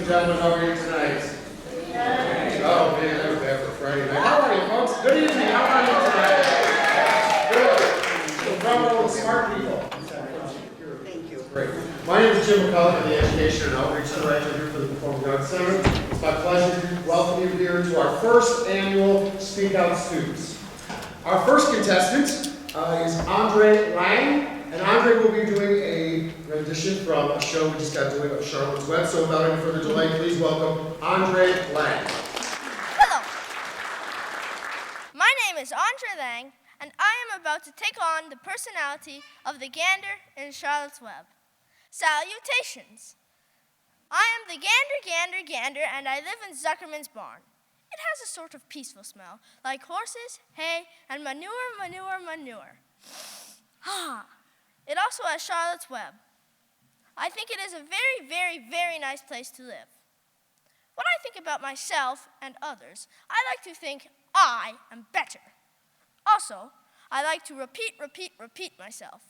Gentlemen, how are you tonight? Oh man, that was bad for Friday night. How are you, folks? Good evening. How are you tonight? Good. So, from all the smart people. Thank you. Great. My name is Jim McCullough. I'm the Education and Outreach Director here for the Performing Arts Center. It's my pleasure to welcome you here to our first annual Speak Out Students. Our first contestant is Andre Lang. And Andre will be doing a rendition from a show we just got doing of Charlotte's Web. So without any further delay, please welcome Andre Lang. Hello. My name is Andre Lang, and I am about to take on the personality of the gander in Charlotte's Web. Salutations. I am the gander, and I live in Zuckerman's barn. It has a sort of peaceful smell, like horses, hay, and manure. It also has Charlotte's Web. I think it is a very nice place to live. When I think about myself and others, I like to think I am better. Also, I like to repeat myself.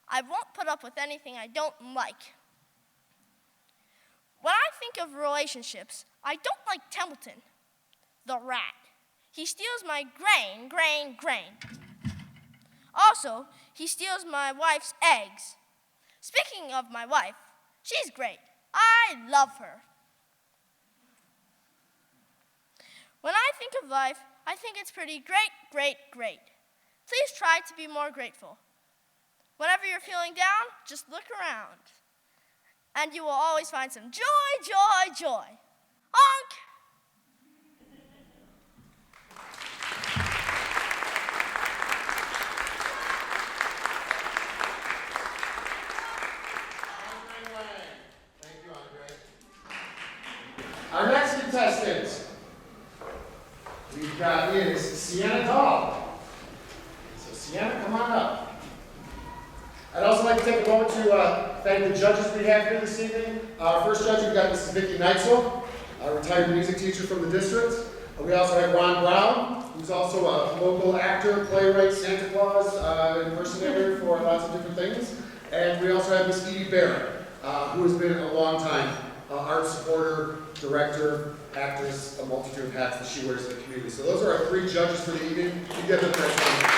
I won't put up with anything I don't like. When I think of relationships, I don't like Templeton, the rat. He steals my grain. Also, he steals my wife's eggs. Speaking of my wife, she's great. I love her. When I think of life, I think it's pretty great. Please try to be more grateful. Whenever you're feeling down, just look around. And you will always find some joy. Honk! Our next contestant we've got is Sienna Doll. So Sienna, come on up. I'd also like to take a moment to thank the judges we have here this evening. Our first judge, we've got Mrs. Vicki Neitzel, a retired music teacher from the district. We also have Ron Brown, who's also a local actor, playwright, Santa Claus, impersonator for lots of different things. And we also have Miss Edie Barron, who has been a long time art supporter, director, actress, a multitude of hats that she wears in the community. So those are our three judges for the evening. You get them next time.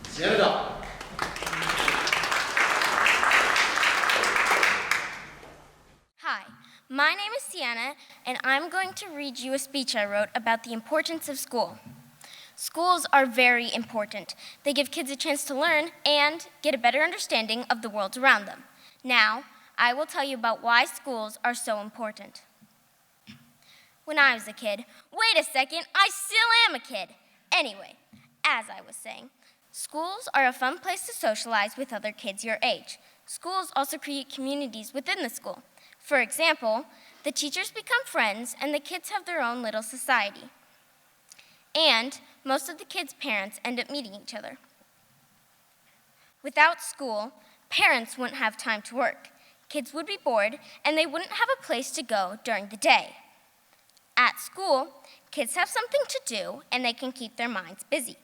Sienna Doll. Hi, my name is Sienna, and I'm going to read you a speech I wrote about the importance of school. Schools are very important. They give kids a chance to learn and get a better understanding of the world around them. Now, I will tell you about why schools are so important. When I was a kid, wait a second, I still am a kid. Anyway, as I was saying, schools are a fun place to socialize with other kids your age. Schools also create communities within the school. For example, the teachers become friends and the kids have their own little society. And most of the kids' parents end up meeting each other. Without school, parents wouldn't have time to work. Kids would be bored and they wouldn't have a place to go during the day. At school, kids have something to do and they can keep their minds busy.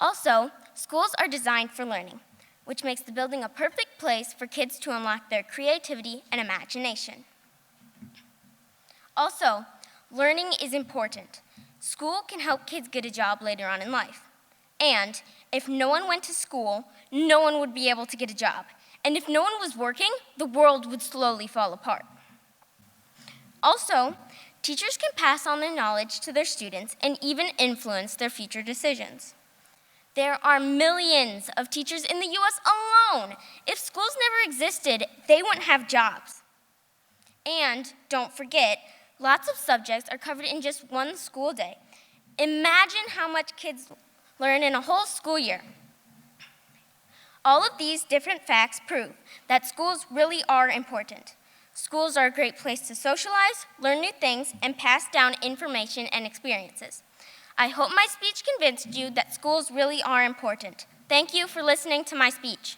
Also, schools are designed for learning, which makes the building a perfect place for kids to unlock their creativity and imagination. Also, learning is important. School can help kids get a job later on in life. And if no one went to school, no one would be able to get a job. And if no one was working, the world would slowly fall apart. Also, teachers can pass on their knowledge to their students and even influence their future decisions. There are millions of teachers in the U.S. alone. If schools never existed, they wouldn't have jobs. And don't forget, lots of subjects are covered in just one school day. Imagine how much kids learn in a whole school year. All of these different facts prove that schools really are important. Schools are a great place to socialize, learn new things, and pass down information and experiences. I hope my speech convinced you that schools really are important. Thank you for listening to my speech.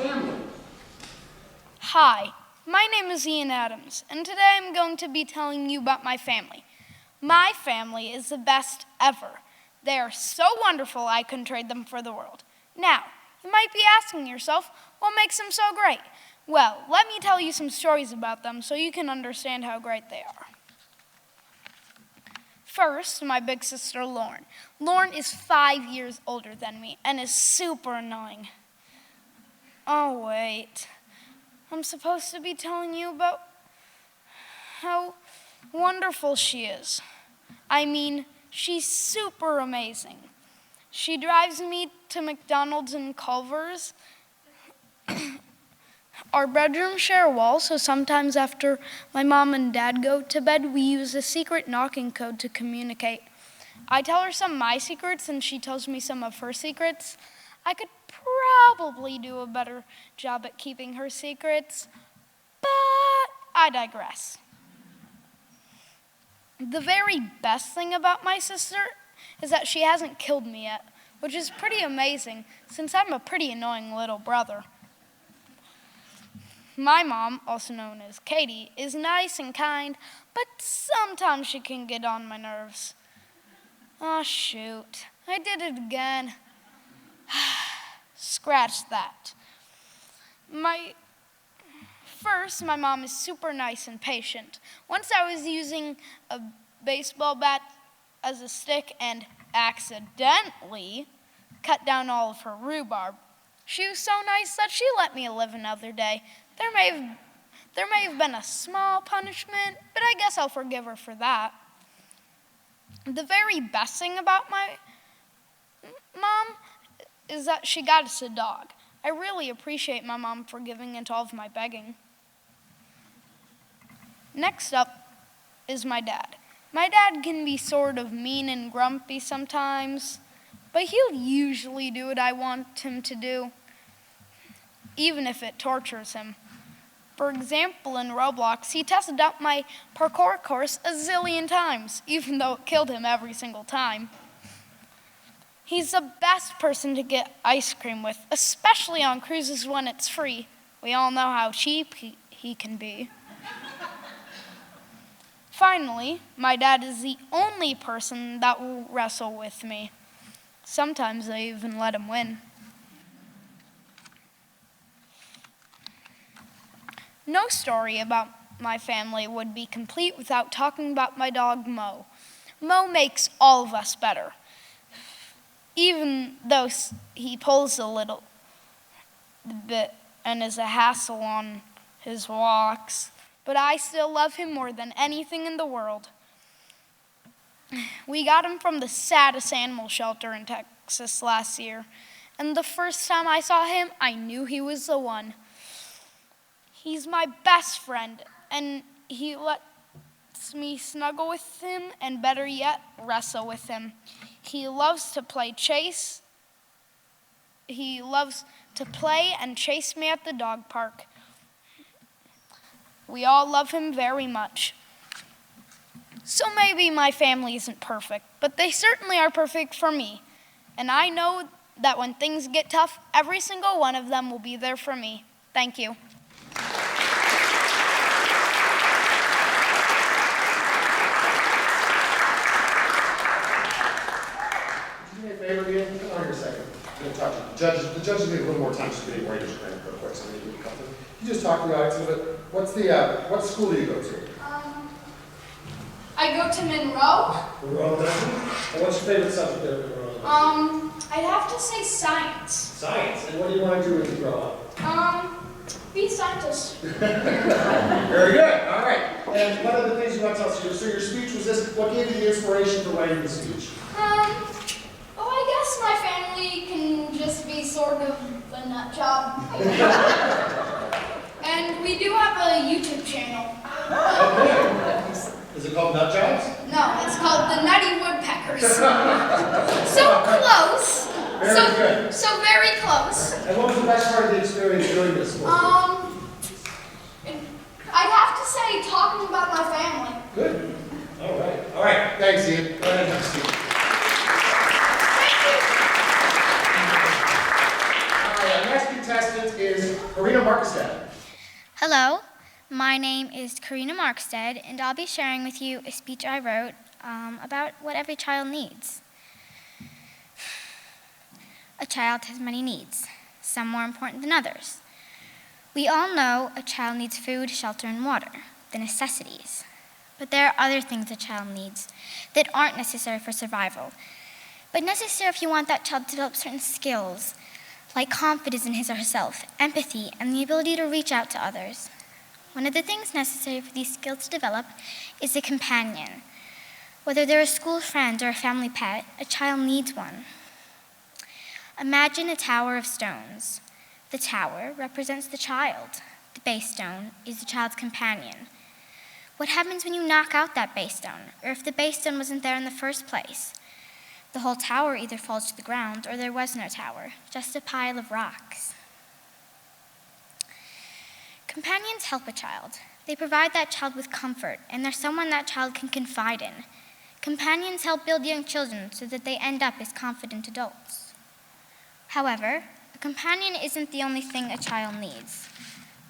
family. Hi, my name is Ian Adams, and today I'm going to be telling you about my family. My family is the best ever. They are so wonderful I couldn't trade them for the world. Now, you might be asking yourself, what makes them so great? Well, let me tell you some stories about them so you can understand how great they are. First, my big sister, Lauren. Lauren is 5 years older than me and is super annoying. Oh, wait. I'm supposed to be telling you about how wonderful she is. I mean, she's super amazing. She drives me to McDonald's in Culver's. Our bedrooms share a wall, so sometimes after my mom and dad go to bed, we use a secret knocking code to communicate. I tell her some of my secrets, and she tells me some of her secrets. I could probably do a better job at keeping her secrets, but I digress. The very best thing about my sister is that she hasn't killed me yet, which is pretty amazing since I'm a pretty annoying little brother. My mom, also known as Katie, is nice and kind, but sometimes she can get on my nerves. Oh, shoot. I did it again. Scratch that. First, my mom is super nice and patient. Once I was using a baseball bat as a stick and accidentally cut down all of her rhubarb. She was so nice that she let me live another day. There may have been a small punishment, but I guess I'll forgive her for that. The very best thing about my mom is that she got us a dog. I really appreciate my mom for giving into all of my begging. Next up is my dad. My dad can be sort of mean and grumpy sometimes, but he'll usually do what I want him to do, even if it tortures him. For example, in Roblox, he tested out my parkour course a zillion times, even though it killed him every single time. He's the best person to get ice cream with, especially on cruises when it's free. We all know how cheap he can be. Finally, my dad is the only person that will wrestle with me. Sometimes I even let him win. No story about my family would be complete without talking about my dog, Mo. Mo makes all of us better. Even though he pulls a little bit and is a hassle on his walks, but I still love him more than anything in the world. We got him from the saddest animal shelter in Texas last year, and the first time I saw him, I knew he was the one. He's my best friend, and he lets me snuggle with him, and better yet, wrestle with him. He loves to play chase. He loves to play and chase me at the dog park. We all love him very much. So maybe my family isn't perfect, but they certainly are perfect for me. And I know that when things get tough, every single one of them will be there for me. Thank you. Do me a favor, Ian? Come on here a second. I'm going to talk to the judges. The judges need a little more time to read your screen real quick, so I need to come to them. You just talk to the audience a little bit. What school do you go to? I go to Monroe. Monroe, and what's your favorite subject there at Monroe? I'd have to say science. Science. And what do you want to do when you grow up? Be a scientist. Very good. All right. And what other things you want to tell us? So your speech was this. What gave you the inspiration for writing the speech? I guess my family can just be sort of a nut job. And we do have a YouTube channel. Okay. Is it called Nut Jobs? No, it's called the Nutty Woodpeckers. So close. Very good. So very close. And what was the best part of the experience doing this? I'd have to say talking about my family. Good. All right. All right. Thanks, Ian. Go ahead and have a seat. All right, our next contestant is Markstead. Hello, my name is Karina Markstead, and I'll be sharing with you a speech I wrote about what every child needs. A child has many needs, some more important than others. We all know a child needs food, shelter, and water, the necessities. But there are other things a child needs that aren't necessary for survival, but necessary if you want that child to develop certain skills, like confidence in his or herself, empathy, and the ability to reach out to others. One of the things necessary for these skills to develop is a companion. Whether they're a school friend or a family pet, a child needs one. Imagine a tower of stones. The tower represents the child. The base stone is the child's companion. What happens when you knock out that base stone, or if the base stone wasn't there in the first place? The whole tower either falls to the ground or there was no tower, just a pile of rocks. Companions help a child. They provide that child with comfort, and they're someone that child can confide in. Companions help build young children so that they end up as confident adults. However, a companion isn't the only thing a child needs.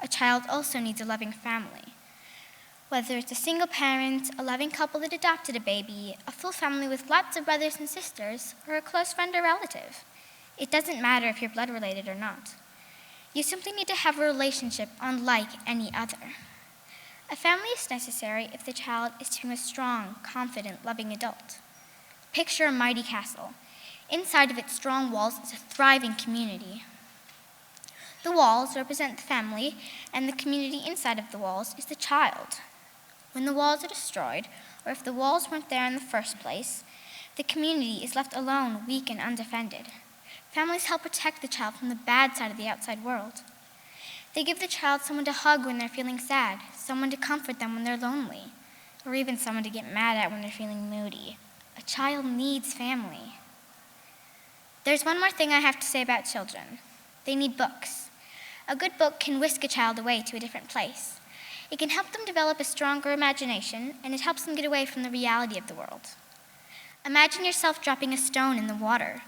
A child also needs a loving family. Whether it's a single parent, a loving couple that adopted a baby, a full family with lots of brothers and sisters, or a close friend or relative. It doesn't matter if you're blood related or not. You simply need to have a relationship unlike any other. A family is necessary if the child is to become a strong, confident, loving adult. Picture a mighty castle. Inside of its strong walls is a thriving community. The walls represent the family, and the community inside of the walls is the child. When the walls are destroyed, or if the walls weren't there in the first place, the community is left alone, weak, and undefended. Families help protect the child from the bad side of the outside world. They give the child someone to hug when they're feeling sad, someone to comfort them when they're lonely, or even someone to get mad at when they're feeling moody. A child needs family. There's one more thing I have to say about children. They need books. A good book can whisk a child away to a different place. It can help them develop a stronger imagination, and it helps them get away from the reality of the world. Imagine yourself dropping a stone in the water.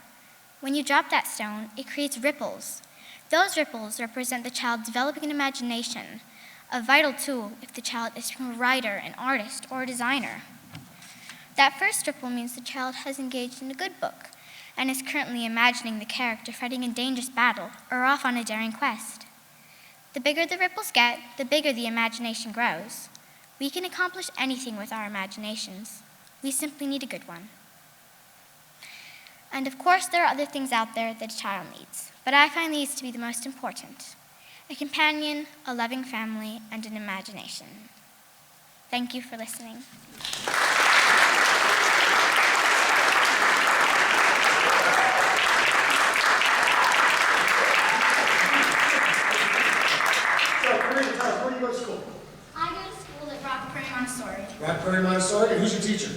When you drop that stone, it creates ripples. Those ripples represent the child developing an imagination, a vital tool if the child is from a writer, an artist, or a designer. That first ripple means the child has engaged in a good book and is currently imagining the character fighting a dangerous battle or off on a daring quest. The bigger the ripples get, the bigger the imagination grows. We can accomplish anything with our imaginations. We simply need a good one. And of course, there are other things out there that a child needs, but I find these to be the most important: a companion, a loving family, and an imagination. Thank you for listening. Where do you go to school? I go to school at Rock Prairie Montessori. Rock Prairie Montessori, and who's your teacher?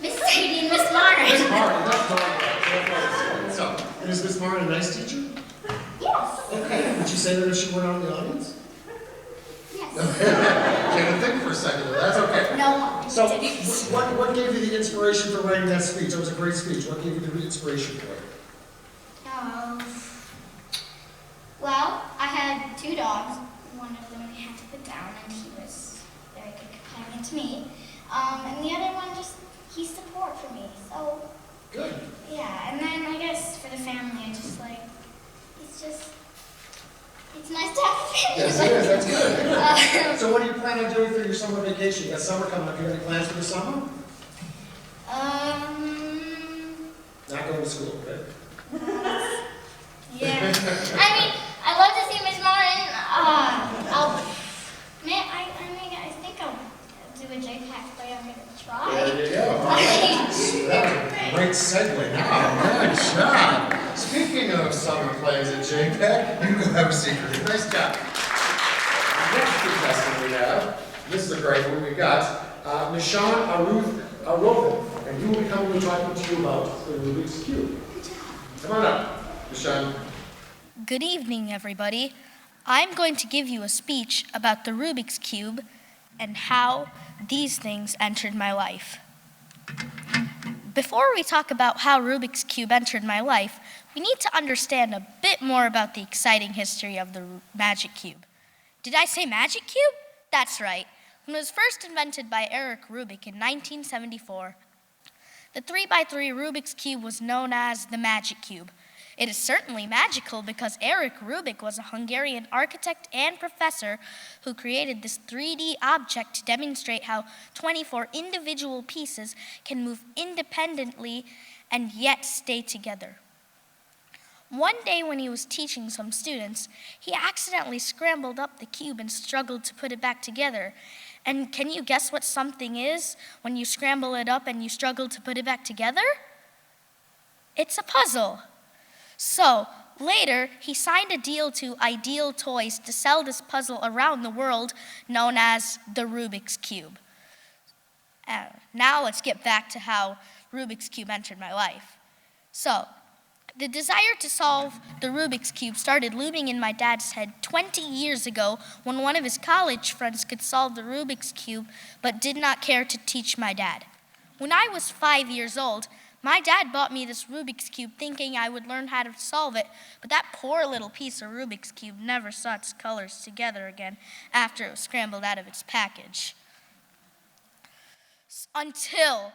Miss Sadie and Miss Martin. Miss Martin, that's totally. So, and is Miss Martin a nice teacher? Yes. Okay, would you say that if she went out in the audience? Yes. Can't think for a second, but that's okay. No. So, what gave you the inspiration for writing that speech? That was a great speech. What gave you the inspiration for it? Well, I had two dogs. One of them I had to put down, and he was a very good companion to me. And the other one he's support for me. So, Good. yeah. And then I guess for the family, it's nice to have a family. Yes, it is. That's good. So, what do you plan on doing for your summer vacation? You got summer coming up. You got any plans for the summer? Not going to school, right? Yeah. I mean, I love to see Miss Martin. I think I'll do a JPAC play. I'm gonna try. There you go. That's a great segue. Now, good job. Speaking of summer plays at JPAC, you go have a seat. Nice job. The next contestant we have, this is a great one. We've got Nishan Arovin, and he will be coming and talking to you about the Rubik's Cube. Come on up, Nishan. Good evening, everybody. I'm going to give you a speech about the Rubik's Cube and how these things entered my life. Before we talk about how Rubik's Cube entered my life, we need to understand a bit bit more about the exciting history of the magic cube. Did I say magic cube? That's right. When it was first invented by Erich Rubik in 1974, the 3x3 Rubik's Cube was known as the Magic Cube. It is certainly magical because Erich Rubik was a Hungarian architect and professor who created this 3D object to demonstrate how 24 individual pieces can move independently and yet stay together. One day when he was teaching some students, he accidentally scrambled up the cube and struggled to put it back together. And can you guess what something is when you scramble it up and you struggle to put it back together? It's a puzzle. So, later, he signed a deal to Ideal Toys to sell this puzzle around the world, known as the Rubik's Cube. Now let's get back to how Rubik's Cube entered my life. So, the desire to solve the Rubik's Cube started looming in my dad's head 20 years ago when one of his college friends could solve the Rubik's Cube but did not care to teach my dad. When I was 5 years old, my dad bought me this Rubik's Cube thinking I would learn how to solve it, but that poor little piece of Rubik's Cube never saw its colors together again after it was scrambled out of its package. Until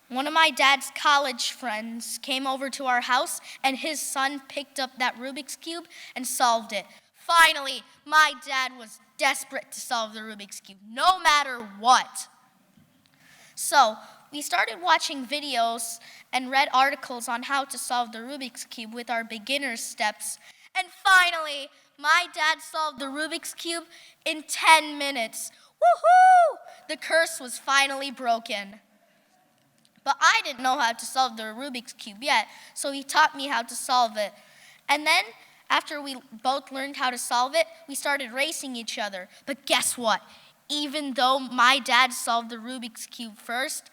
one of my dad's college friends came over to our house and his son picked up that Rubik's Cube and solved it. Finally, my dad was desperate to solve the Rubik's Cube, no matter what. So, we started watching videos and read articles on how to solve the Rubik's Cube with our beginner's steps. And finally, my dad solved the Rubik's Cube in 10 minutes. Woohoo! The curse was finally broken. But I didn't know how to solve the Rubik's Cube yet, so he taught me how to solve it. And then, after we both learned how to solve it, we started racing each other. But guess what? Even though my dad solved the Rubik's Cube first,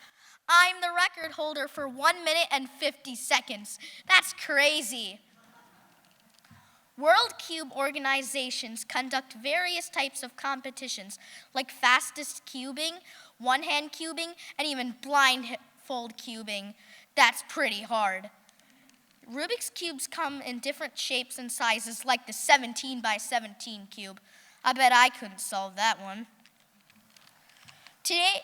I'm the record holder for 1 minute and 50 seconds. That's crazy. World Cube organizations conduct various types of competitions, like fastest cubing, one-hand cubing, and even blindfold cubing. That's pretty hard. Rubik's Cubes come in different shapes and sizes, like the 17 by 17 cube. I bet I couldn't solve that one.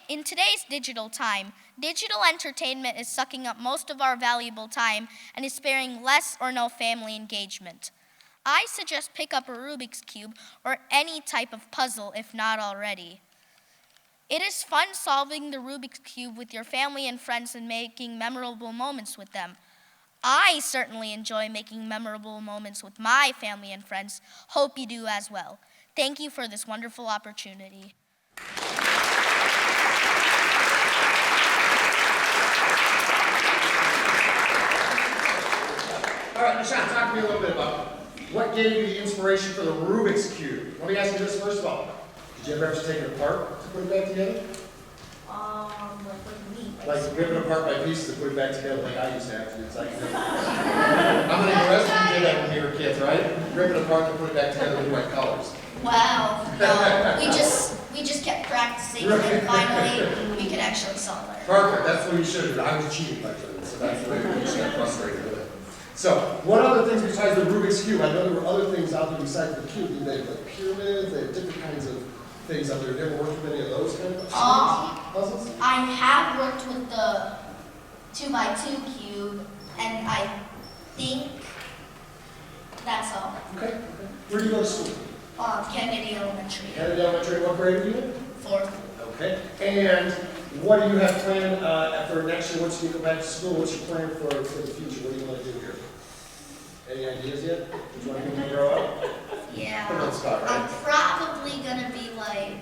In today's digital time, digital entertainment is sucking up most of our valuable time and is sparing less or no family engagement. I suggest pick up a Rubik's Cube or any type of puzzle if not already. It is fun solving the Rubik's Cube with your family and friends and making memorable moments with them. I certainly enjoy making memorable moments with my family and friends. Hope you do as well. Thank you for this wonderful opportunity. All right, Nishan, talk to me a little bit about what gave you the inspiration for the Rubik's Cube. Let me ask you this first of all. Did you ever have to take it apart to put it back together? Like rip it apart by pieces and put it back together like I used to have to. It's like, how many of the rest of you did that when you were kids, right? Rip it apart and put it back together with white colors. Wow, no, we just kept practicing and finally we could actually solve it. Perfect, that's what you should have done. I was cheating by doing it, so that's the way we just got frustrated with it. So, what other things besides the Rubik's Cube? I know there were other things out there besides the cube. They have like pyramids, they have different kinds of things out there. Have you ever worked with any of those kind of puzzles? I have worked with the 2x2 cube, and I think that's all. Okay. Where do you go to school? Kennedy Elementary. Kennedy Elementary, what grade are you in? 4th. Okay. And what do you have planned for next year once you go back to school? What's your plan for the future? What do you want to do here? Any ideas yet? Do you want to when you grow up? Yeah. Put it on the spot, right? I'm probably gonna be like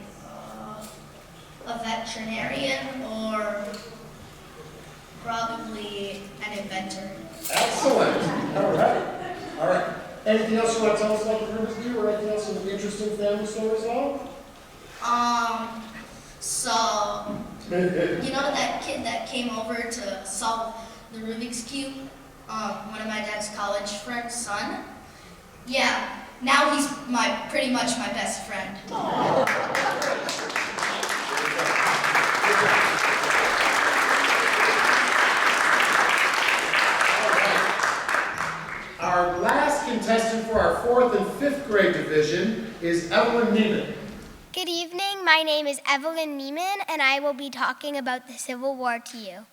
a veterinarian or probably an inventor. Excellent. All right. All right. Anything else you want to tell us about the Rubik's Cube or anything else in interesting family stories at all? So, you know that kid that came over to solve the Rubik's Cube? One of my dad's college friend's son? Yeah, now he's pretty much my best friend. Our last contestant for our 4th and 5th grade division is Evelyn Newman. Good evening. My name is Evelyn Newman, and I will be talking about the Civil War to you.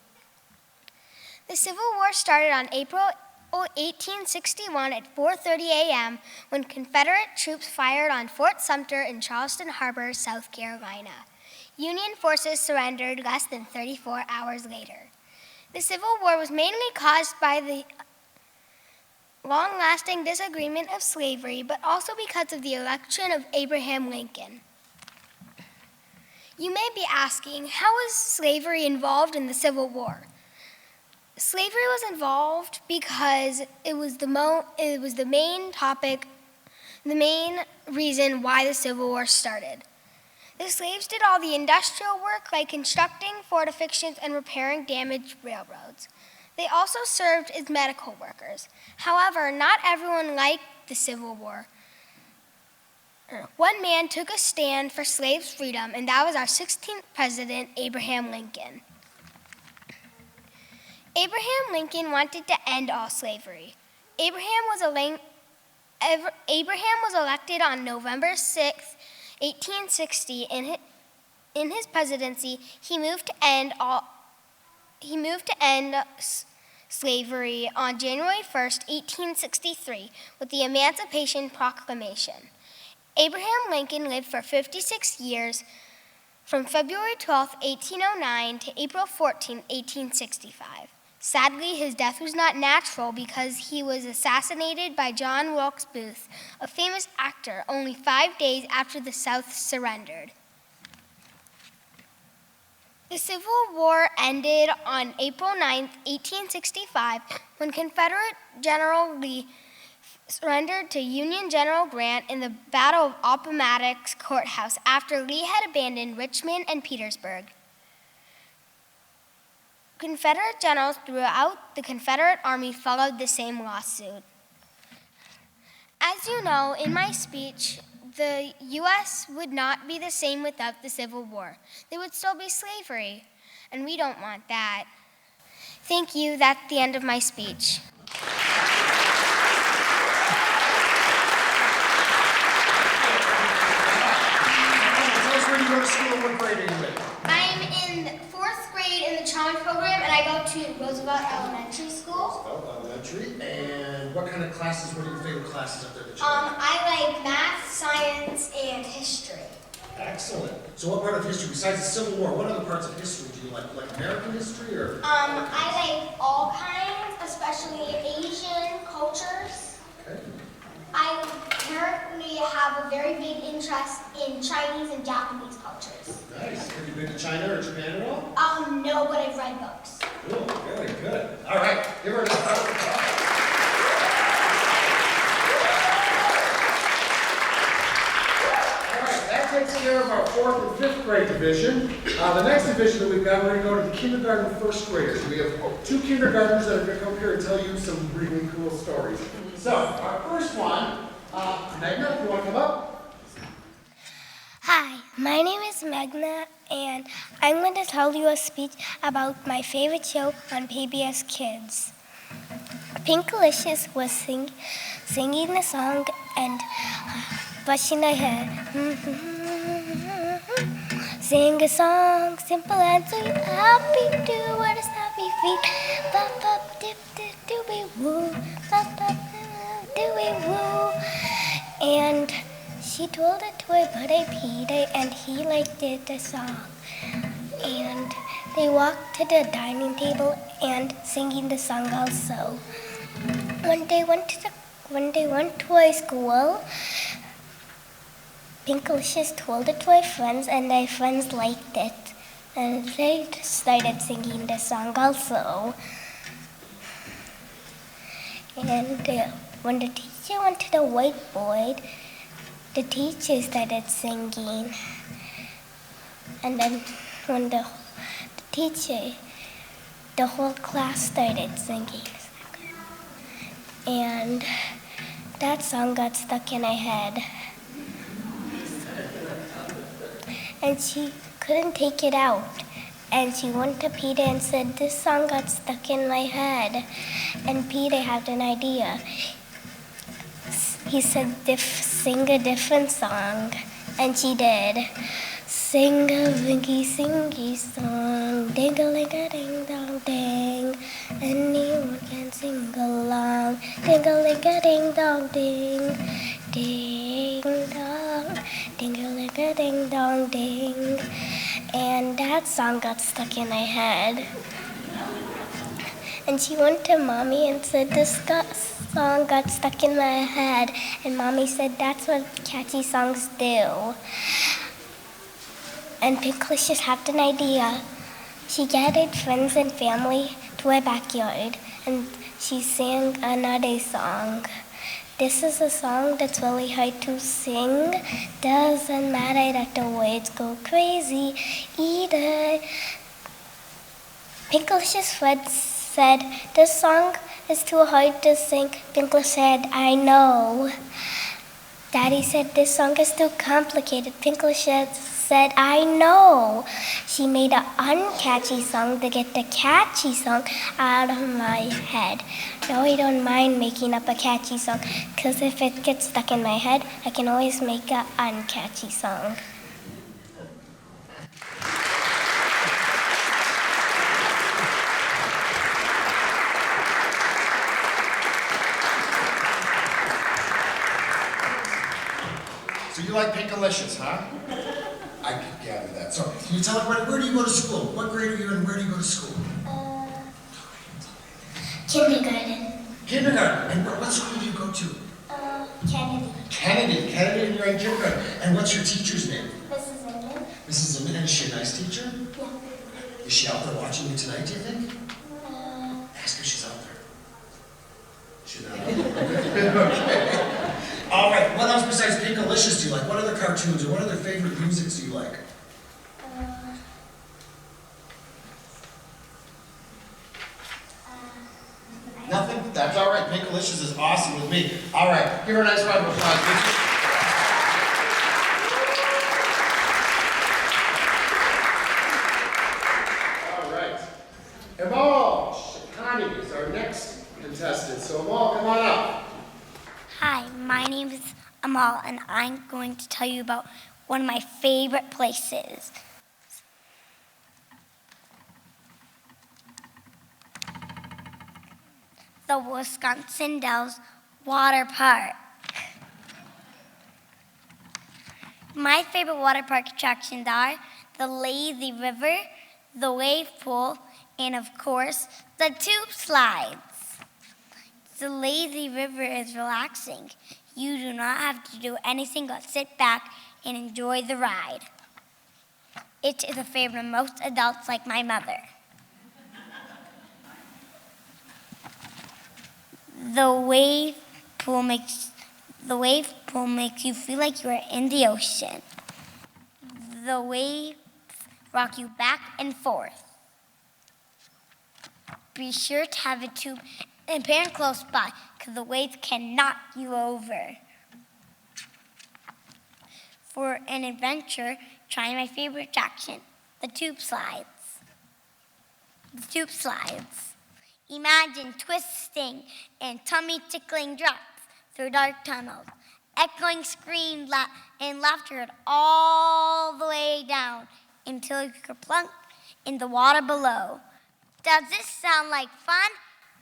The Civil War started on April 1861 at 4:30 a.m. when Confederate troops fired on Fort Sumter in Charleston Harbor, South Carolina. Union forces surrendered less than 34 hours later. The Civil War was mainly caused by the long-lasting disagreement of slavery, but also because of the election of Abraham Lincoln. You may be asking, how was slavery involved in the Civil War? Slavery was involved because it was the main topic, the main reason why the Civil War started. The slaves did all the industrial work like constructing fortifications and repairing damaged railroads. They also served as medical workers. However, not everyone liked the Civil War. One man took a stand for slaves' freedom, and that was our 16th president, Abraham Lincoln. Abraham Lincoln wanted to end all slavery. Abraham was elected on November 6, 1860. In his presidency, he moved to end slavery on January 1st, 1863, with the Emancipation Proclamation. Abraham Lincoln lived for 56 years, from February 12, 1809 to April 14, 1865. Sadly, his death was not natural because he was assassinated by John Wilkes Booth, a famous actor, only 5 days after the South surrendered. The Civil War ended on April 9, 1865, when Confederate General Lee surrendered to Union General Grant in the Battle of Appomattox Courthouse after Lee had abandoned Richmond and Petersburg. Confederate generals throughout the Confederate Army followed the same lawsuit. As you know, in my speech, the U.S. would not be the same without the Civil War. There would still be slavery, and we don't want that. Thank you. That's the end of my speech. Tell us where you go to school and what grade are you in? I'm in 4th grade in the Challenge program, and I go to Roosevelt Elementary School. Elementary. And what kind of classes, what are your favorite classes up there at the Challenge? I like math, science, and history. Excellent. So what part of history, besides the Civil War, what other parts of history do you like? Like American history or? I like all kinds, especially Asian cultures. Okay. I currently have a very big interest in Chinese and Japanese cultures. Nice. Have you been to China or Japan at all? No, but I've read books. Cool. Very good. All right. Give her a round of applause. That takes care of our 4th and 5th grade division. The next division that we've got, we're going to go to the kindergarten first graders. We have 2 kindergartners that are going to come here and tell you some really cool stories. So, our first one, Megna, if you want to come up? Hi, my name is Megna, and I'm going to tell you a speech about my favorite show on PBS Kids. Pinkalicious was singing the song and brushing her hair. Sing a song, simple and sweet. Happy do what is happy feet. Bop bop dip dip dooby woo. Bop bop dooby woo. And she told a toy about a Peter, and he liked it the song. And they walked to the dining table and singing the song also. When they went to a school, Pinkalicious told it to her friends, and their friends liked it. And they started singing the song also. And when the teacher went to the whiteboard, the teacher started singing. And then when the teacher, the whole class started singing. And that song got stuck in her head. And she couldn't take it out. And she went to Peter and said, "This song got stuck in my head." And Peter had an idea. he said, sing a different song. And she did. Sing a winky singy song, ding-a-ling-a-ding-dong-ding. Anyone can sing along, ding-a-ling-a-ding-dong-ding. Ding-dong, ding-a-ling-a-ding-dong-ding. And that song got stuck in my head. And she went to Mommy and said, this song got stuck in my head. And Mommy said, that's what catchy songs do. And Pinklicious had an idea. She gathered friends and family to her backyard, and she sang another song. This is a song that's really hard to sing. Doesn't matter that the words go crazy either. Pinklicious friend said, this song is too hard to sing. Pinkle said, I know. Daddy said, this song is too complicated. Pinklicious said, I know. She made an uncatchy song to get the catchy song out of my head. No, I don't mind making up a catchy song, because if it gets stuck in my head, I can always make an uncatchy song. So you like Pinkalicious, huh? I could gather that. So can you tell us where do you go to school? What grade are you in? Where do you go to school? Kindergarten. Kindergarten. And what school do you go to? Kennedy. Kennedy, and you're in kindergarten. And what's your teacher's name? Mrs. Inman. Mrs. Newman. And is she a nice teacher? Yeah. Is she out there watching you tonight, do you think? Ask her if she's out there. She's not out there. Okay. All right, what else besides Pinkalicious do you like? What other cartoons or what other favorite musics do you like? Nothing? That's all right. Pinkalicious is awesome with me. All right, give her a nice round of applause. All right. Amal Shikani is our next contestant. So Amal, come on up. Hi, my name is Amal, and I'm going to tell you about one of my favorite places. The Wisconsin Dells Water Park. My favorite water park attractions are the lazy river, the wave pool, and of course, the tube slides. The lazy river is relaxing. You do not have to do anything but sit back and enjoy the ride. It is a favorite of most adults like my mother. The wave pool makes you feel like you are in the ocean. The waves rock you back and forth. Be sure to have a tube and parent close by, because the waves can knock you over. For an adventure, try my favorite attraction, the tube slides. The tube slides. Imagine twisting and tummy-tickling drops through dark tunnels, echoing screams and laughter all the way down until you are plunk in the water below. Does this sound like fun?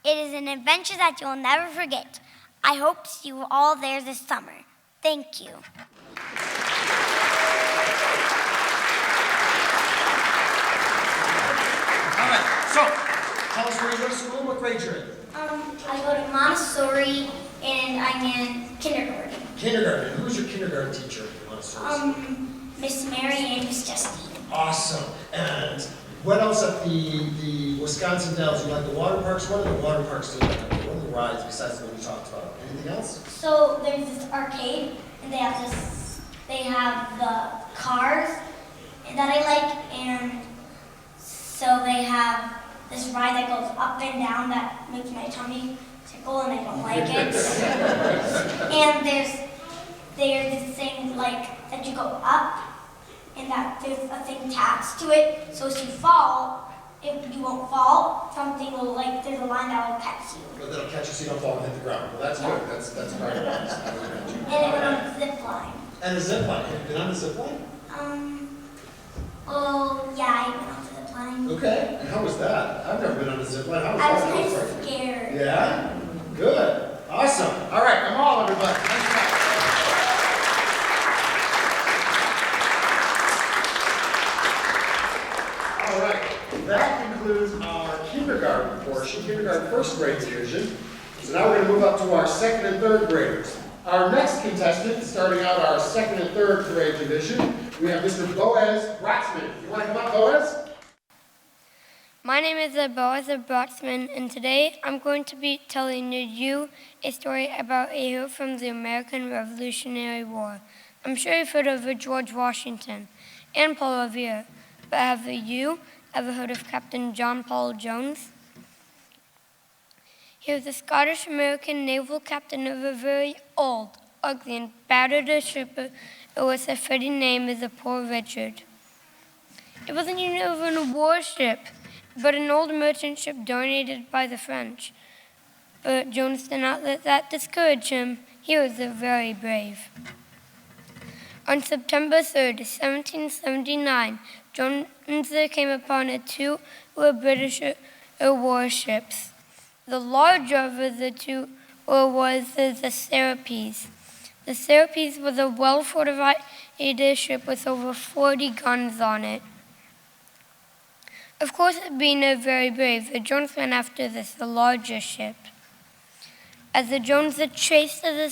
It is an adventure that you'll never forget. I hope to see you all there this summer. Thank you. All right, so tell us where you go to school and what grade you're in. I go to Montessori and I'm in kindergarten. Kindergarten. Who was your kindergarten teacher at Montessori? Miss Mary and Miss Justine. Awesome. And what else at the Wisconsin Dells? You like the water parks? What are the water parks do you like? What are the rides besides the one you talked about? Anything else? So there's this arcade and they have the cars that I like, and so they have this ride that goes up and down that makes my tummy tickle and I don't like it. And there's this thing like that you go up and that there's a thing attached to it, so if you fall, if you won't fall, something will like, there's a line that will catch you. But that'll catch you so you don't fall and hit the ground. Well, that's good. That's part of it. And it went on the zip line. And the zip line. Have you been on the zip line? Oh, yeah, I went on the zip line. Okay. And how was that? I've never been on a zip line. How was I was that? kind That of was scared. Yeah? Good. Awesome. All right, come on, everybody. Nice job. All right, that concludes our kindergarten portion, kindergarten first grade division. So now we're going to move up to our second and third graders. Our next contestant, starting out our second and third grade division, we have Mr. Boaz Brotzman. You want to come up, Boaz? My name is Boaz Brotzman, and today I'm going to be telling you a story about a hero from the American Revolutionary War. I'm sure you've heard of George Washington and Paul Revere, but have you ever heard of Captain John Paul Jones? He was a Scottish-American naval captain of a very old, ugly, and battered ship. It was a fitting name as the Poor Richard. It wasn't even a warship, but an old merchant ship donated by the French. But Jones did not let that discourage him. He was very brave. On September 3rd, 1779, Jones came upon two British warships. The larger of the two was the Serapis. The Serapis was a well-fortified ship with over 40 guns on it. Of course, being very brave, Jones went after the larger ship. As the Jones chased the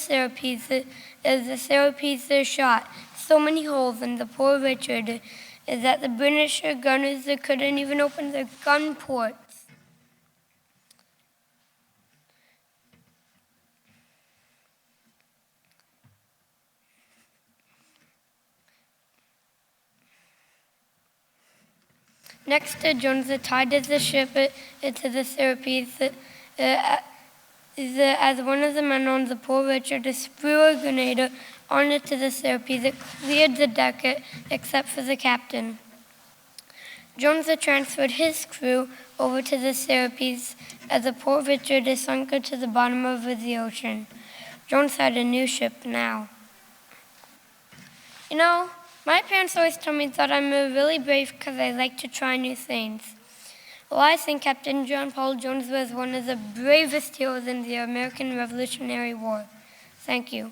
Serapis shot so many holes in the Poor Richard that the British gunners couldn't even open their gun ports. Next, Jones tied the ship to the Serapis as one of the men on the Poor Richard threw a grenade onto the Serapis. It cleared the deck except for the captain. Jones transferred his crew over to the Serapis as the Poor Richard sunk to the bottom of the ocean. Jones had a new ship now. You know, my parents always tell me that I'm really brave because I like to try new things. Well, I think Captain John Paul Jones was one of the bravest heroes in the American Revolutionary War. Thank you.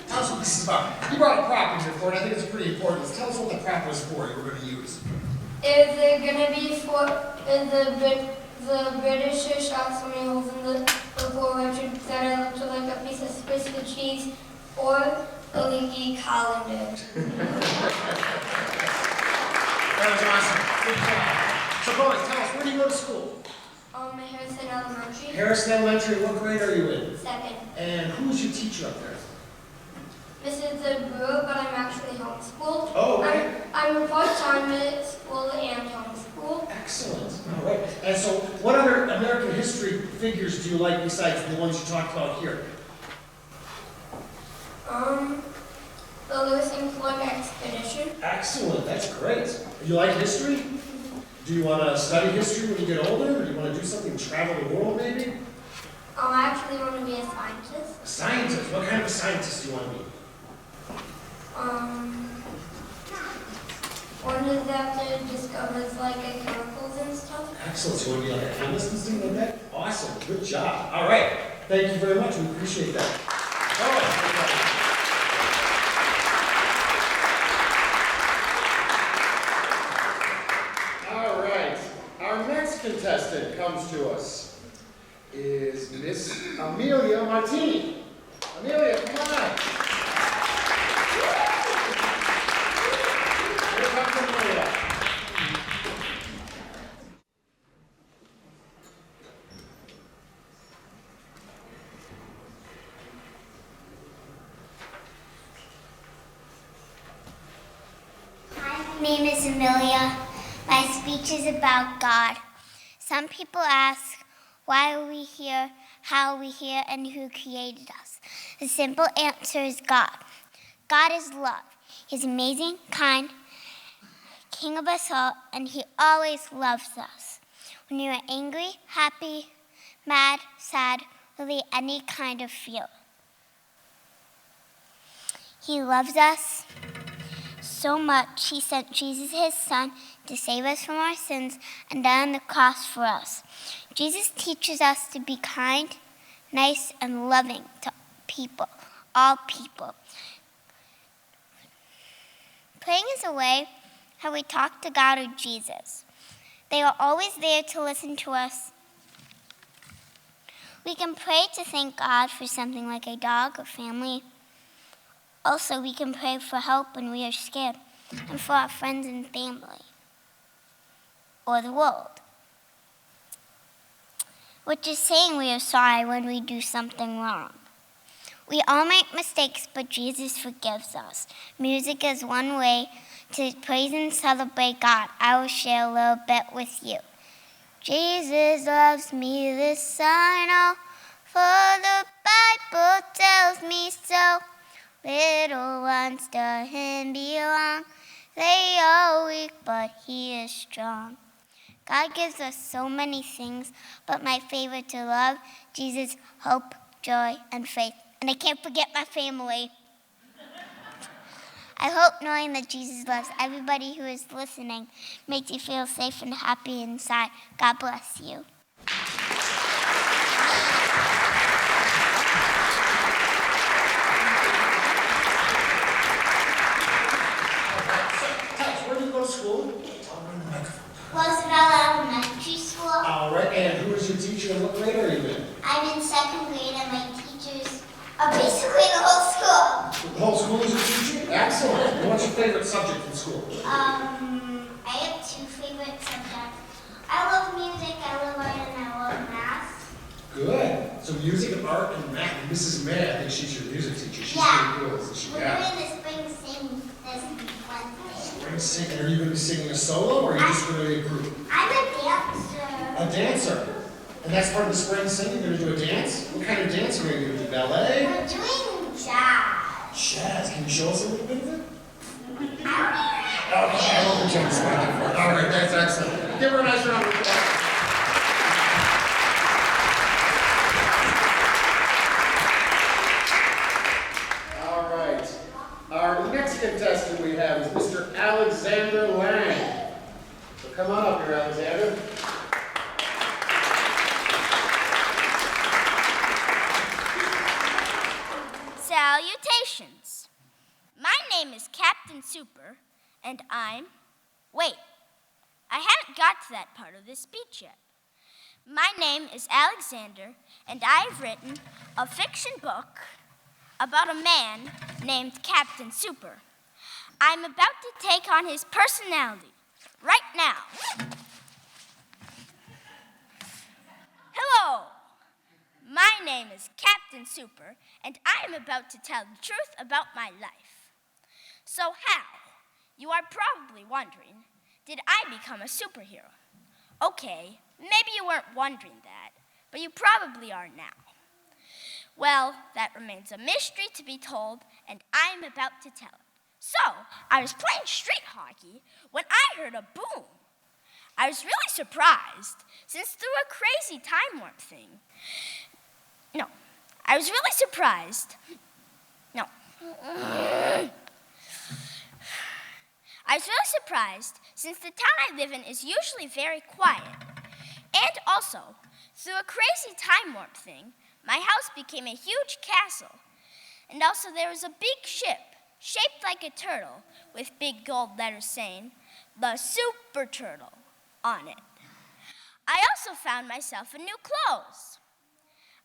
Tell us what this is about. You brought a prop in here for it. I think it's pretty important. Tell us what the prop was for you were going to use. Is it going to be for the British shot so many holes in the Poor Richard that it looked like a piece of Swiss cheese or a leaky colander? That was awesome. Good job. So, boys, tell us, where do you go to school? Harrison Elementary. Harrison Elementary. What grade are you in? Second. And who's your teacher up there? Mrs. Brewer, but I'm actually homeschooled. Oh, okay. I'm part-time at school and homeschooled. Excellent. All right. And so, what other American history figures do you like besides the ones you talked about here? The Lewis and Clark expedition. Excellent. That's great. You like history? Do you want to study history when you get older? Or do you want to do something, travel the world maybe? I actually want to be a scientist. A scientist? What kind of a scientist do you want to be? One that discovers like chemicals and stuff. Excellent. So you want to be like a chemist and things like that? Awesome. Good job. All right. Thank you very much. We appreciate that. All right. Our next contestant comes to us is Miss Amelia Martinez. Amelia, come on. Here comes Amelia. Hi, my name is Amelia. My speech is about God. Some people ask, Why are we here? How are we here? And who created us? The simple answer is God. God is love. He's amazing, kind, King of us all, and He always loves us. When you are angry, happy, mad, sad, really any kind of feel. He loves us so much, He sent Jesus, His Son, to save us from our sins and die on the cross for us. Jesus teaches us to be kind, nice, and loving to people, all people. Praying is a way how we talk to God or Jesus. They are always there to listen to us. We can pray to thank God for something like a dog or family. Also, we can pray for help when we are scared and for our friends and family or the world, which is saying we are sorry when we do something wrong. We all make mistakes, but Jesus forgives us. Music is one way to praise and celebrate God. I will share a little bit with you. Jesus loves me, this I know, for the Bible tells me so. Little ones to Him belong. They are weak, but He is strong. God gives us so many things, but my favorite to love, Jesus, hope, joy, and faith. And I can't forget my family. I hope knowing that Jesus loves everybody who is listening makes you feel safe and happy inside. God bless you. Where do you go to school? Roosevelt Elementary School. All right, and who is your teacher and what grade are you in? I'm in second grade and my teachers are basically the whole school. The whole school is your teacher? Excellent. And what's your favorite subject in school? I have two favorite subjects. I love music, I love art, and I love math. Good. So music, art, and math. And Mrs. May, I think she's your music teacher. She's Yeah. pretty cool, isn't she? We're Yeah. doing the spring sing this Wednesday. Spring singing. Are you going to be singing a solo or are you just going to be a group? I'm a dancer. A dancer. And that's part of the spring singing? You're going to do a dance? What kind of dance are you going to do? Ballet? We're doing jazz. Jazz. Can you show us a little bit of it? I don't know. Okay, I won't put you on the spot for it. All right, that's excellent. Give her a nice round of applause. All right. Our next contestant we have is Mr. Alexander Lang. So come on up here, Alexander. Salutations. My name is Captain Super, and wait, I haven't got to that part of this speech yet. My name is Alexander, and I've written a fiction book about a man named Captain Super. I'm about to take on his personality right now. Hello, my name is Captain Super, and I am about to tell the truth about my life. So how? You are probably wondering, did I become a superhero? Okay, maybe you weren't wondering that, but you probably are now. Well, that remains a mystery to be told, and I'm about to tell it. So, I was playing street hockey when I heard a boom. I was really surprised, since through a crazy time warp thing. I was really surprised since the town I live in is usually very quiet. And also, through a crazy time warp thing, my house became a huge castle. And also there was a big ship, shaped like a turtle, with big gold letters saying, "The Super Turtle," on it. I also found myself a new clothes.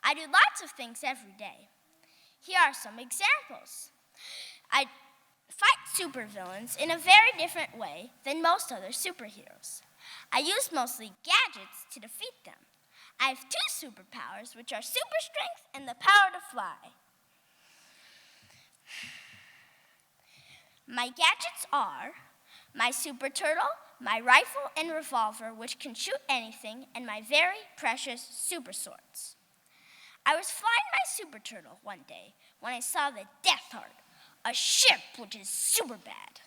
I do lots of things every day. Here are some examples. I fight supervillains in a very different way than most other superheroes. I use mostly gadgets to defeat them. I have two superpowers, which are super strength and the power to fly. My gadgets are my super turtle, my rifle and revolver, which can shoot anything, and my very precious super swords. I was flying my super turtle one day when I saw the Death Heart, a ship which is super bad.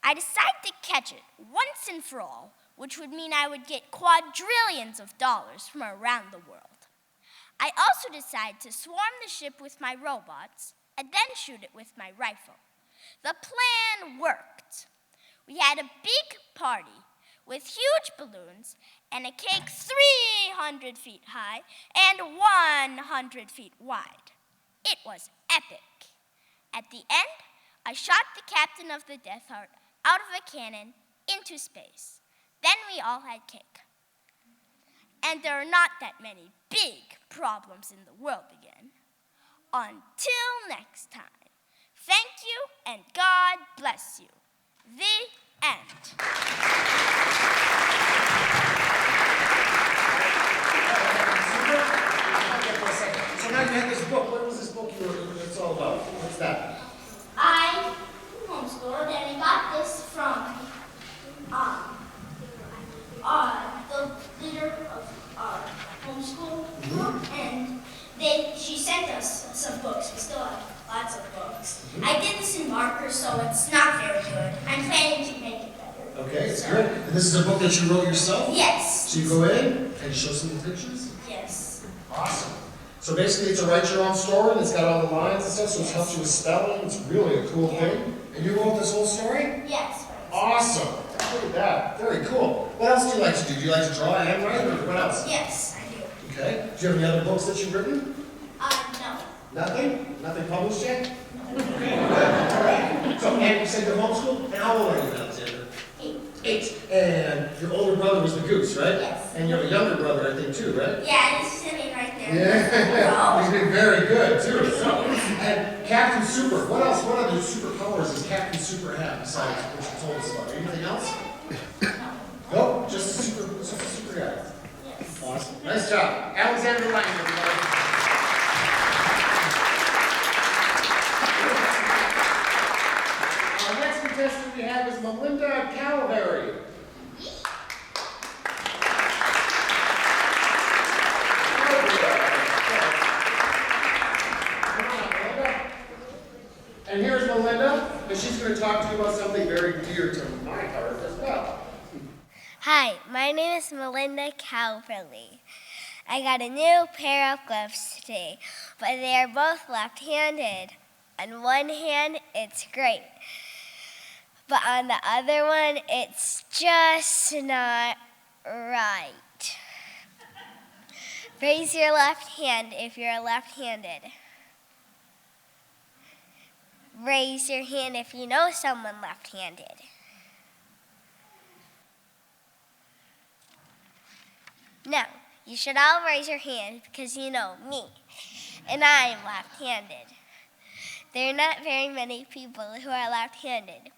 I decided to catch it once and for all, which would mean I would get quadrillions of dollars from around the world. I also decided to swarm the ship with my robots and then shoot it with my rifle. The plan worked. We had a big party with huge balloons and a cake 300 feet high and 100 feet wide. It was epic. At the end, I shot the captain of the Death Heart out of a cannon into space. Then we all had cake. And there are not that many big problems in the world again. Until next time, thank you and God bless you. The end. So now you have this book. What was this book you were, it's all about? What's that? I homeschooled and I got this from the leader of our homeschool group, and she sent us some books. We still have lots of books. I did this in marker, so it's not very good. I'm planning to make it better. Okay, it's good. And this is a book that you wrote yourself? Yes. So you go in and show some pictures? Yes. Awesome. So basically it's a write your own story, and it's got all the lines and stuff, so it helps you with spelling. It's really a cool thing. And you wrote this whole story? Yes. Awesome. Look at that. Very cool. What else do you like to do? Do you like to draw and write, or what else? Yes, I do. Okay. Do you have any other books that you've written? No. Nothing? Nothing published yet? Okay. All right. So, and you said you're homeschooled? And how old are you now, Alexander? 8. 8. And your older brother was the goose, right? Yes. And you have a younger brother, I think, too, right? Yeah, he's sitting right there. Yeah. He's been very good, too. So, and Captain Super. What else? What other superpowers does Captain Super have besides what you told us about? Anything else? Nope. Just a super guy. Yes. Awesome. Nice job. Alexander Lang, everybody. Our next contestant we have is Melinda Calperli. And here's Melinda, and she's going to talk to you about something very dear to my heart as well. Hi, my name is Melinda Calperli. I got a new pair of gloves today, but they are both left-handed. On one hand, it's great, but on the other one, it's just not right. Raise your left hand if you're left-handed. Raise your hand if you know someone left-handed. Now, you should all raise your hand because you know me, and I'm left-handed. There are not very many people who are left-handed,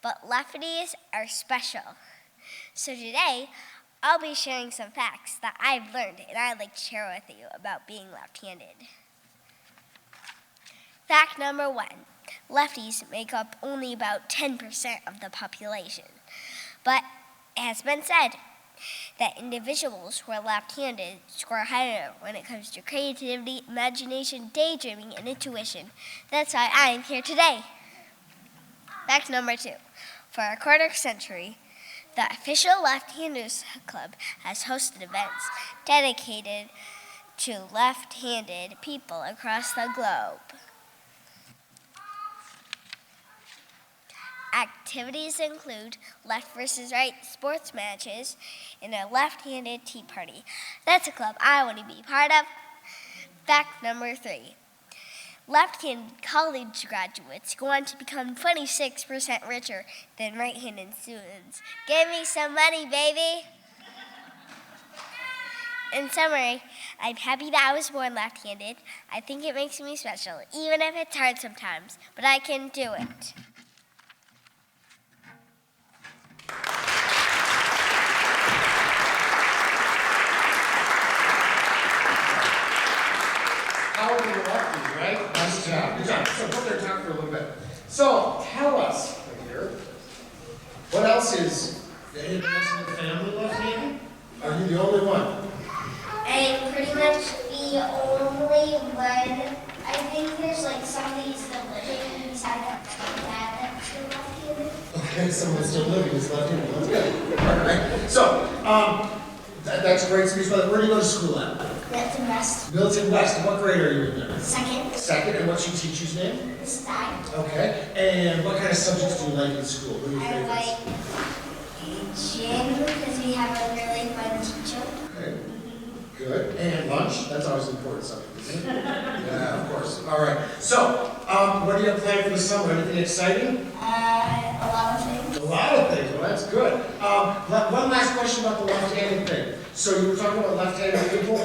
but lefties are special. So today, I'll be sharing some facts that I've learned and I'd like to share with you about being left-handed. Fact number 1. Lefties make up only about 10% of the population. But it has been said that individuals who are left-handed score higher when it comes to creativity, imagination, daydreaming, and intuition. That's why I'm here today. Fact number 2. For a quarter century, the official Left-Handers Club has hosted events dedicated to left-handed people across the globe. Activities include left versus right sports matches and a left-handed tea party. That's a club I want to be part of. Fact number 3. Left-handed college graduates go on to become 26% richer than right-handed students. Give me some money, baby. In summary, I'm happy that I was born left-handed. I think it makes me special, even if it's hard sometimes, but I can do it. Power to the lefties, right? Nice job. Good job. So go there and talk for a little bit. So tell us, right here, What else is, any person in the family left-handed? Are you the only one? I'm pretty much the only one. I think there's like somebody still living beside that dad that's still left-handed. Okay, someone's still living who's left-handed. That's good. All right. So, that's a great speech. Where do you go to school at? Milton West. Milton West. What grade are you in there? Second. Second. And what's your teacher's name? Miss Stein. Okay. And what kind of subjects do you like in school? What are your I favorites? like gym because we have a really fun teacher. Okay. Good. And lunch? That's always an important subject, isn't it? Yeah, of course. All right. So, what do you have planned for the summer? Anything exciting? A lot of things. A lot of things. Well, that's good. One last question about the left-handed thing. So you were talking about left-handed people.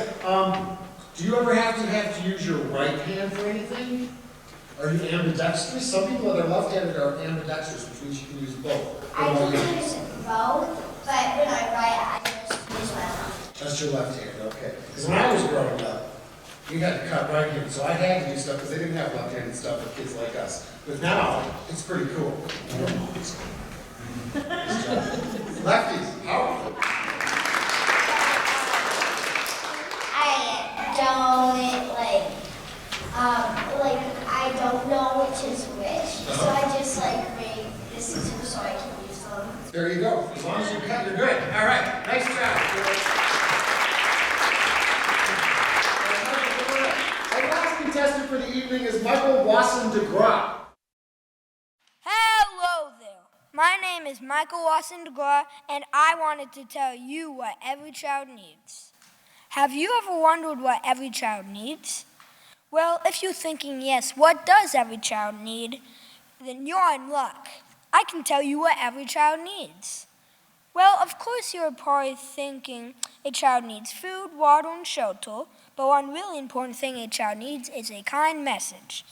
Do you ever have to use your right hand for anything? Are you ambidextrous? Some people that are left-handed are ambidextrous, which means you can use both. I can use both, but when I write, I just use my left. That's your left hand, okay. Because when I was growing up, you had to cut right hand, so I had to do stuff because they didn't have left-handed stuff for kids like us. But now, it's pretty cool. Lefties, powerful. I don't I don't know which is which, so I just read this is so I can use them. There you go. As long as you cut, you're good. All right, nice job. Our last contestant for the evening is Michael Wasson DeGraw. Hello there. My name is Michael Wasson DeGraw, and I wanted to tell you what every child needs. Have you ever wondered what every child needs? Well, if you're thinking, yes, what does every child need? Then you're in luck. I can tell you what every child needs. Well, of course you're probably thinking a child needs food, water, and shelter, but one really important thing a child needs is a kind message.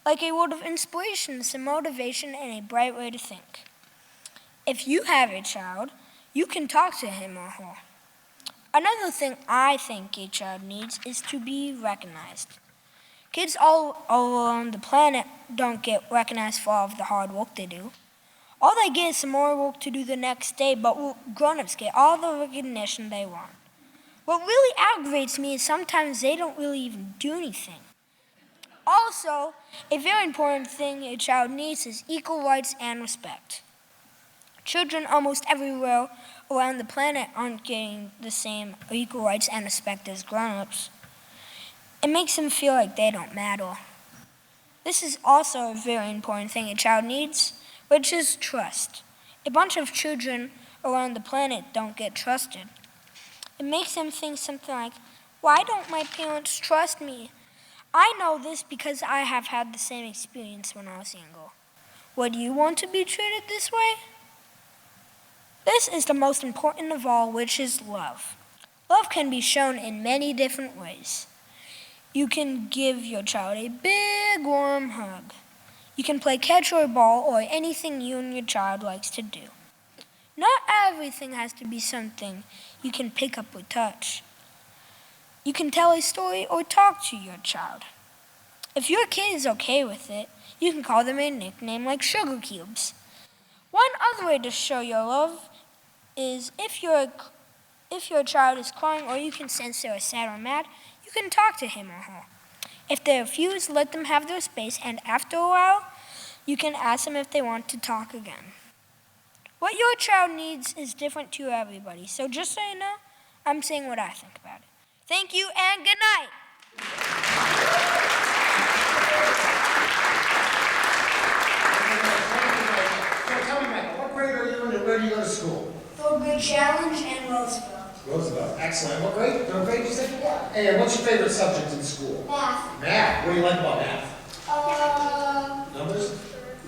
Like a word of inspiration, some motivation, and a bright way to think. If you have a child, you can talk to him or her. Another thing I think a child needs is to be recognized. Kids all around the planet don't get recognized for all of the hard work they do. All they get is some more work to do the next day, but grown-ups get all the recognition they want. What really aggravates me is sometimes they don't really even do anything. Also, a very important thing a child needs is equal rights and respect. Children almost everywhere around the planet aren't getting the same equal rights and respect as grown-ups. It makes them feel like they don't matter. This is also a very important thing a child needs, which is trust. A bunch of children around the planet don't get trusted. It makes them think something like, why don't my parents trust me? I know this because I have had the same experience when I was younger. Would you want to be treated this way? This is the most important of all, which is love. Love can be shown in many different ways. You can give your child a big warm hug. You can play catch or ball or anything you and your child likes to do. Not everything has to be something you can pick up or touch. You can tell a story or talk to your child. If your kid is okay with it, you can call them a nickname like Sugar Cubes. One other way to show your love is if your child is crying or you can sense they are sad or mad, you can talk to him or her. If they refuse, let them have their space, and after a while, you can ask them if they want to talk again. What your child needs is different to everybody, so just so you know, I'm saying what I think about it. Thank you and good night. So tell me, Michael, what grade are you in and where do you go to school? Third grade challenge and Roosevelt. Roosevelt, excellent. What grade? Third grade, you said? Yeah. And what's your favorite subject in school? Math. Math. What do you like about math? Numbers?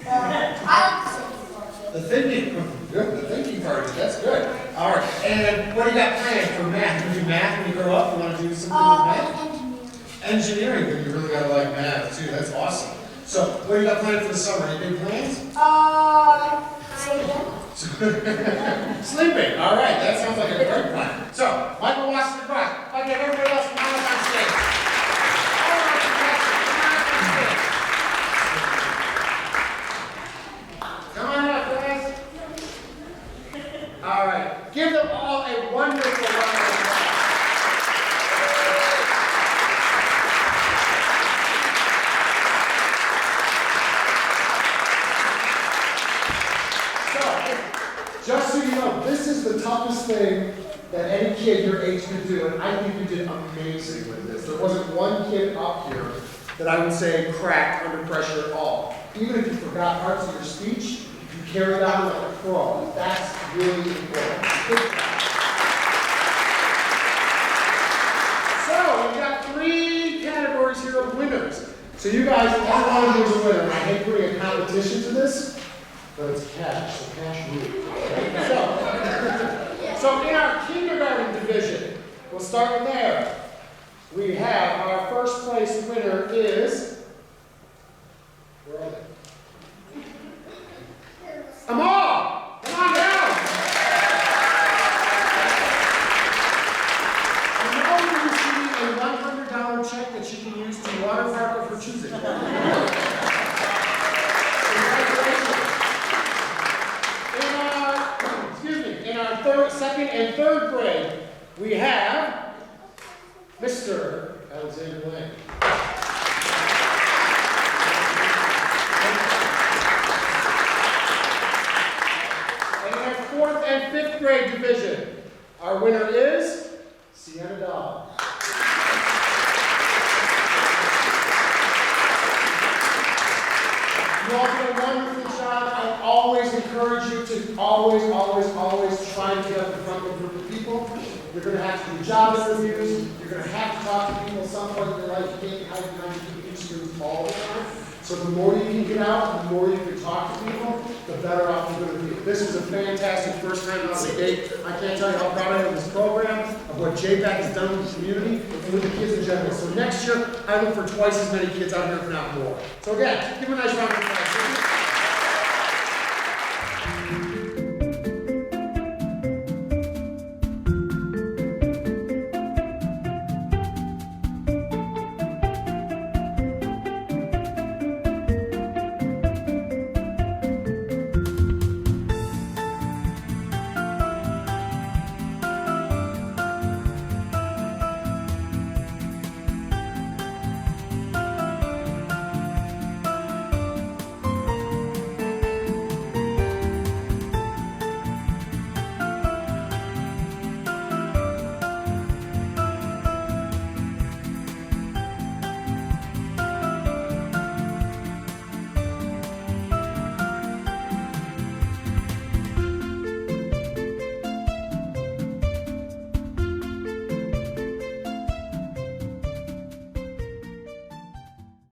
I like the thinking part of it. The thinking. Good. The thinking part. That's good. All right. And what do you got planned for math? You do math when you grow up? You want to do something with math? Engineering. But you really gotta like math too. That's awesome. So, what do you got planned for the summer? Any big plans? Kind of. Sleeping. All right. That sounds like a great plan. So, Michael Watson the Cross. I'll get everybody else come on up on stage. All right, come on up, guys. this is the toughest thing that any kid your age could do, and I think you did amazing with this. There wasn't one kid up here that I would say cracked under pressure at all. Even if you forgot parts of your speech, you carried on like a pro. That's really important. Good job. So, we've got 3 categories here of winners. So you guys, every one of you is a winner. I hate putting a competition to this, but it's cash, so cash rules. So in our kindergarten division, we'll start with there. We have our first place winner is, where are they? Amal! Come on down! Amal will be receiving a $100 check that she can use to water Fargo for choosing. In our second and third grade, we have Mr. Alexander Lang. And in our 4th and 5th grade division, our winner is Sienna Doll. You all did a wonderful job. I always encourage you to always try to get up in front of a group of people. You're going to have to do job interviews. You're going to have to talk to people at some point in your life. You can't hide behind your screens all the time. So the more you can get out, and the more you can talk to people, the better off you're going to be. This was a fantastic first time out of the gate. I can't tell you how proud I am of this program, of what JPAC has done with the community, and with the kids in general. So next year, I look for twice as many kids out here, if not more. So again, give them a nice round of applause.